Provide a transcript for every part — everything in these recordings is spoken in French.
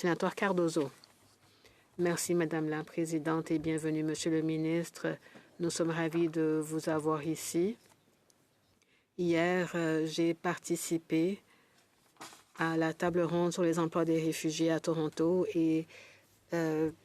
Sénateur Cardozo. Merci, Madame la Présidente, et bienvenue, Monsieur le Ministre. Nous sommes ravis de vous avoir ici. Hier, j'ai participé à la table ronde sur les emplois des réfugiés à Toronto et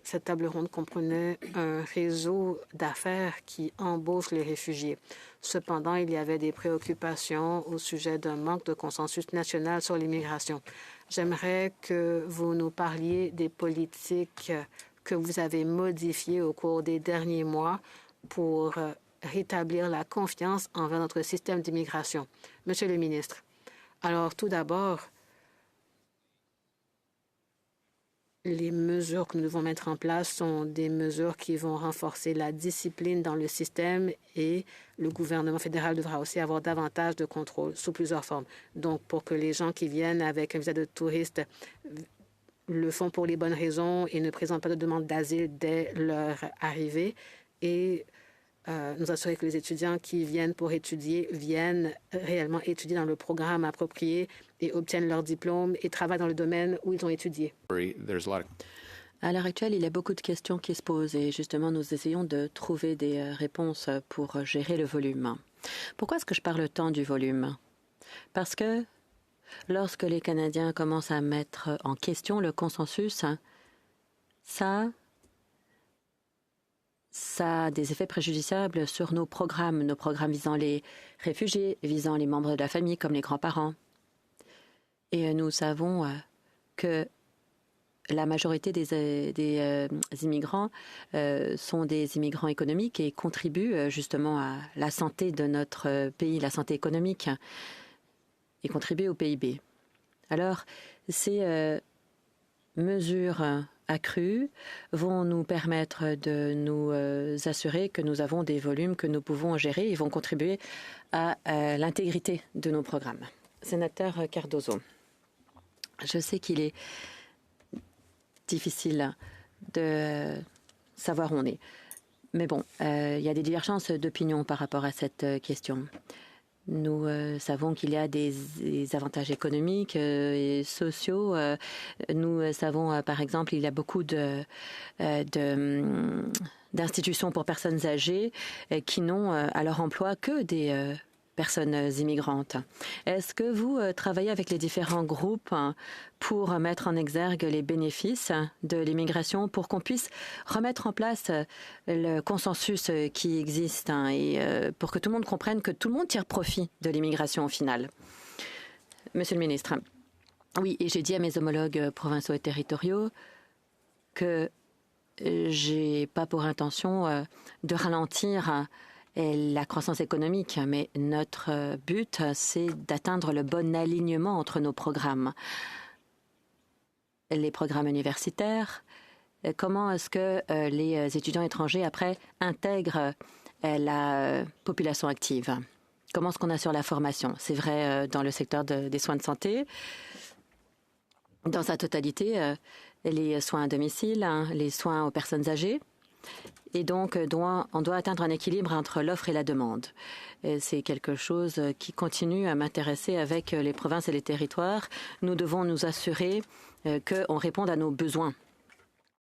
cette table ronde comprenait un réseau d'affaires qui embauche les réfugiés. Cependant, il y avait des préoccupations au sujet d'un manque de consensus national sur l'immigration. J'aimerais que vous nous parliez des politiques que vous avez modifiées au cours des derniers mois pour rétablir la confiance envers notre système d'immigration. Monsieur le ministre, alors tout d'abord, les mesures que nous devons mettre en place sont des mesures qui vont renforcer la discipline dans le système et le gouvernement fédéral devra aussi avoir davantage de contrôle sous plusieurs formes. Donc, pour que les gens qui viennent avec un visa de touriste le font pour les bonnes raisons et ne présentent pas de demande d'asile dès leur arrivée et nous assurer que les étudiants qui viennent pour étudier viennent réellement étudier dans le programme approprié et obtiennent leur diplôme et travaillent dans le domaine où ils ont étudié. À l'heure actuelle, il y a beaucoup de questions qui se posent et justement, nous essayons de trouver des réponses pour gérer le volume. Pourquoi est-ce que je parle tant du volume? Parce que lorsque les Canadiens commencent à mettre en question le consensus, ça a des effets préjudiciables sur nos programmes visant les réfugiés, visant les membres de la famille comme les grands-parents. Et nous savons que la majorité des immigrants sont des immigrants économiques et contribuent justement à la santé de notre pays, la santé économique, et contribuent au PIB. Alors, ces mesures accrues vont nous permettre de nous assurer que nous avons des volumes que nous pouvons gérer et vont contribuer à l'intégrité de nos programmes. Sénateur Cardozo, je sais qu'il est difficile de savoir où on est. Mais bon, il y a des divergences d'opinion par rapport à cette question. Nous savons qu'il y a des avantages économiques et sociaux. Nous savons, par exemple, il y a beaucoup d'institutions pour personnes âgées qui n'ont à leur emploi que des personnes immigrantes. Est-ce que vous travaillez avec les différents groupes pour mettre en exergue les bénéfices de l'immigration pour qu'on puisse remettre en place le consensus qui existe et pour que tout le monde comprenne que tout le monde tire profit de l'immigration au final? Monsieur le ministre, oui, et j'ai dit à mes homologues provinciaux et territoriaux que j'ai pas pour intention de ralentir la croissance économique, mais notre but, c'est d'atteindre le bon alignement entre nos programmes. Les programmes universitaires, comment est-ce que les étudiants étrangers, après, intègrent la population active? Comment est-ce qu'on assure la formation? C'est vrai dans le secteur des soins de santé, dans sa totalité, les soins à domicile, les soins aux personnes âgées. Et donc, on doit atteindre un équilibre entre l'offre et la demande. C'est quelque chose qui continue à m'intéresser avec les provinces et les territoires. Nous devons nous assurer qu'on réponde à nos besoins